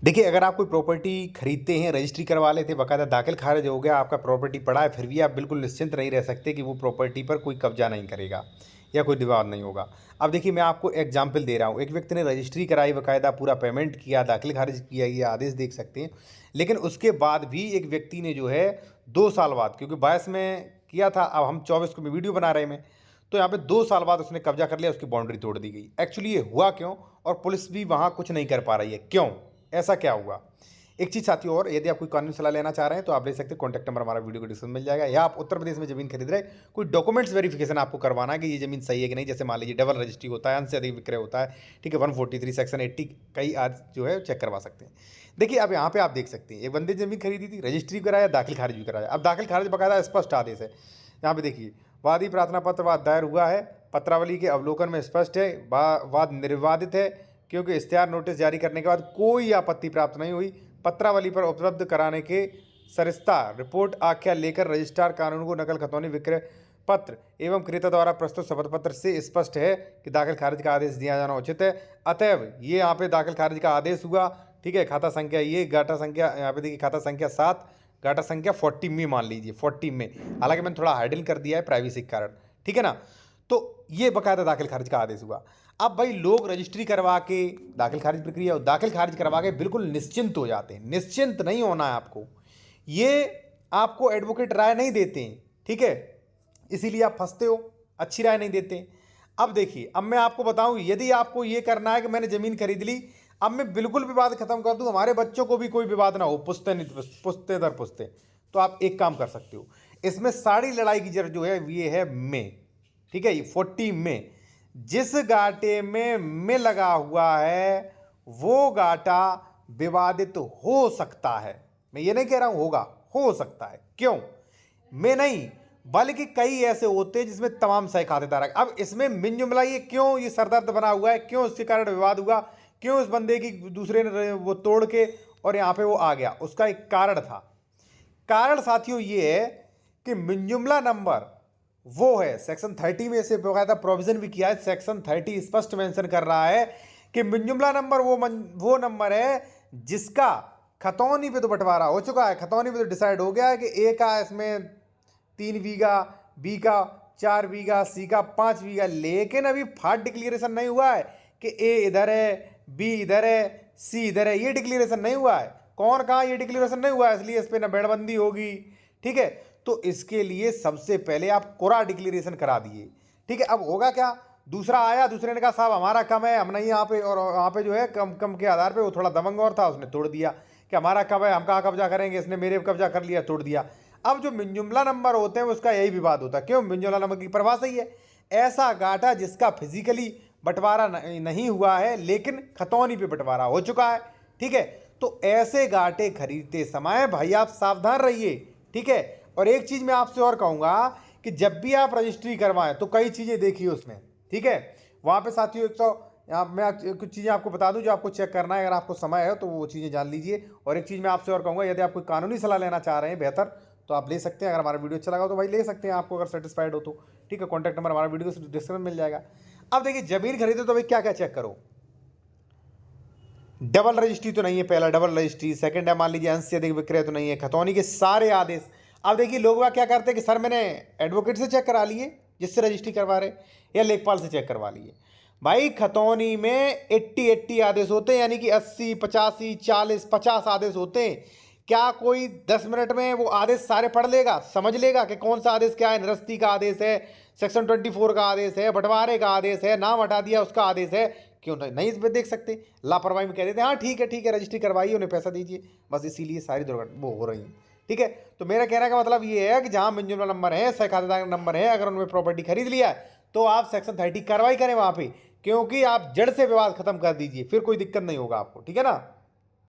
देखिए, अगर आप कोई प्रॉपर्टी खरीदते हैं, रजिस्ट्री करवा लेते हैं, बाकायदा दाखिल खारिज हो गया, आपका प्रॉपर्टी पड़ा है, फिर भी आप बिल्कुल निश्चिंत नहीं रह सकते कि वो प्रॉपर्टी पर कोई कब्जा नहीं करेगा या कोई विवाद नहीं होगा। अब देखिए, मैं आपको एग्जाम्पल दे रहा हूँ। एक व्यक्ति ने रजिस्ट्री कराई, बाकायदा पूरा पेमेंट किया, दाखिल खारिज किया, ये आदेश देख सकते हैं। लेकिन उसके बाद भी एक व्यक्ति ने जो है 2 साल बाद, क्योंकि 22 में किया था, अब हम 24 को वीडियो बना रहे हैं, तो यहाँ पे 2 साल बाद उसने कब्जा कर लिया, उसकी बाउंड्री तोड़ दी गई। एक्चुअली ये हुआ क्यों? और पुलिस भी वहाँ कुछ नहीं कर पा रही है, क्यों? ऐसा क्या हुआ? एक चीज़ साथियों और, यदि आप कोई कानूनी सलाह लेना चाह रहे हैं तो आप ले सकते हैं, कॉन्टैक्ट नंबर हमारा वीडियो को डिस्क्रिप्शन में मिल जाएगा। या आप उत्तर प्रदेश में ज़मीन खरीद रहे हैं, कोई डॉक्यूमेंट्स वेरिफिकेशन आपको करवाना है कि ये ज़मीन सही है कि नहीं, जैसे मान लीजिए डबल रजिस्ट्री होता है, अंश से अधिक विक्रय होता है, ठीक है, 143 सेक्शन 80 कई आज जो है चेक करवा सकते हैं। देखिए, अब यहाँ पे आप देख सकते हैं, एक बंदे ज़मीन खरीदी थी, रजिस्ट्री कराया, दाखिल खारिज भी कराया। अब दाखिल खारिज बाकायदा स्पष्ट आदेश है, यहाँ पे देखिए, वादी प्रार्थना पत्र वाद दायर हुआ है, पत्रावली के अवलोकन में स्पष्ट है, वाद निर्वादित है, क्योंकि इश्तेहार नोटिस जारी करने के बाद कोई आपत्ति प्राप्त नहीं हुई। पत्रावली पर उपलब्ध कराने के सरिस्ता रिपोर्ट आख्या लेकर रजिस्ट्रार कानून को नकल खतौनी विक्रय पत्र एवं क्रेता द्वारा प्रस्तुत शपथ पत्र से स्पष्ट है कि दाखिल खारिज का आदेश दिया जाना उचित है। अतएव ये यहाँ पे दाखिल खारिज का आदेश हुआ, ठीक है। खाता संख्या ये, गाटा संख्या यहाँ पे देखिए, खाता संख्या 7, गाटा संख्या 40 में, मान लीजिए 40 में, हालांकि मैंने थोड़ा हाइडल कर दिया है प्राइवेसी के कारण, ठीक है ना। तो ये बकायदा दाखिल खारिज का आदेश हुआ। अब भाई लोग रजिस्ट्री करवा के दाखिल खारिज प्रक्रिया, दाखिल खारिज करवा के बिल्कुल निश्चिंत हो जाते हैं। निश्चिंत नहीं होना है आपको, ये आपको एडवोकेट राय नहीं देते हैं, ठीक है, इसीलिए आप फंसते हो, अच्छी राय नहीं देते। अब देखिए, अब मैं आपको बताऊं, यदि आपको ये करना है कि मैंने ज़मीन खरीद ली, अब मैं बिल्कुल विवाद खत्म कर दूं, हमारे बच्चों को भी कोई विवाद ना हो, पुश्ते नहीं पुश्ते दर पुश्ते, तो आप एक काम कर सकते हो, इसमें सारी लड़ाई की जड़ जो है ये है में, ठीक है, ये 40 में जिस गाटे में लगा हुआ है वो गाटा विवादित हो सकता है। मैं ये नहीं कह रहा हूं होगा, हो सकता है। क्यों? मैं नहीं, बल्कि कई ऐसे होते हैं जिसमें तमाम सही खातेदार है। अब इसमें मिन जुमला ये क्यों, ये सरदर्द बना हुआ है, क्यों इसके कारण विवाद हुआ, क्यों इस बंदे की दूसरे ने वो तोड़ के और यहां पे वो आ गया, उसका एक कारण था। कारण साथियों ये है कि मिन जुमला नंबर वो है, सेक्शन 30 में इसे बकायदा प्रोविजन भी किया है। सेक्शन 30 स्पष्ट मेंशन कर रहा है कि मिन जुमला नंबर वो नंबर है जिसका खतौनी पे तो बंटवारा हो चुका है, खतौनी पे तो डिसाइड हो गया है कि ए का इसमें 3 बीघा, बी का 4 बीघा, सी का 5 बीघा, लेकिन अभी फाट डिक्लेरेशन नहीं हुआ है कि ए इधर है, बी इधर है, सी इधर है, ये डिक्लेरेशन नहीं हुआ है। कौन कहाँ, ये डिक्लेरेशन नहीं हुआ है, इसलिए इस पर न बेड़बंदी होगी, ठीक है। तो इसके लिए सबसे पहले आप कोरा डिक्लेरेशन करा दिए, ठीक है। अब होगा क्या, दूसरा आया, दूसरे ने कहा साहब हमारा कम है, हम नहीं यहाँ पे, और वहाँ पे जो है कम कम के आधार पे वो थोड़ा दबंग और था, उसने तोड़ दिया कि हमारा कम है, हम कहाँ कब्जा करेंगे, इसने मेरे कब्जा कर लिया, तोड़ दिया। अब जो मिन जुमला नंबर होते हैं उसका यही विवाद होता है। क्यों? मिन जुमला नंबर की परिभाषा ही है, ऐसा गाटा जिसका फिजिकली बंटवारा नहीं हुआ है लेकिन खतौनी पे बंटवारा हो चुका है, ठीक है। तो ऐसे गाटे खरीदते समय भाई आप सावधान रहिए, ठीक है। और एक चीज मैं आपसे और कहूंगा कि जब भी आप रजिस्ट्री करवाएं तो कई चीजें देखिए उसमें, ठीक है। वहां पे साथियों 100, मैं कुछ चीज़ें आपको बता दूं जो आपको चेक करना है, अगर आपको समय है तो वो चीज़ें जान लीजिए। और एक चीज़ मैं आपसे और कहूँगा, यदि आप कोई कानूनी सलाह लेना चाह रहे हैं बेहतर, तो आप ले सकते हैं। अगर हमारा वीडियो अच्छा लगा तो भाई ले सकते हैं, आपको अगर सेटिस्फाइड हो तो, ठीक है। कॉन्टैक्ट नंबर हमारा वीडियो डिस्क्रिप्शन में मिल जाएगा। अब देखिए, जमीन खरीदे तो भाई क्या क्या चेक करो, डबल रजिस्ट्री तो नहीं है, पहला डबल रजिस्ट्री, सेकंड है मान लीजिए अंश से अधिक विक्रय तो नहीं है, खतौनी के सारे आदेश। अब देखिए लोग क्या करते हैं कि सर मैंने एडवोकेट से चेक करा लिए जिससे रजिस्ट्री करवा रहे, या लेखपाल से चेक करवा लिए। भाई खतौनी में 80 आदेश होते हैं, यानी कि 80, 85, 40, 50 आदेश होते हैं। क्या कोई 10 मिनट में वो आदेश सारे पढ़ लेगा, समझ लेगा कि कौन सा आदेश क्या है? निरस्ती का आदेश है, सेक्शन 24 का आदेश है, बंटवारे का आदेश है, नाम हटा दिया उसका आदेश है। क्यों नहीं इस पर देख सकते? लापरवाही में कह देते हैं हाँ ठीक है रजिस्ट्री करवाइए, उन्हें पैसा दीजिए, बस इसीलिए सारी दुर्घटना वो हो रही है, ठीक है। तो मेरा कहने का मतलब ये है कि जहाँ मिन जुमला नंबर है, सह खातेदार नंबर है, अगर उन्होंने प्रॉपर्टी खरीद लिया है तो आप सेक्शन 30 कार्रवाई करें वहाँ पे, क्योंकि आप जड़ से विवाद खत्म कर दीजिए, फिर कोई दिक्कत नहीं होगा आपको, ठीक है ना।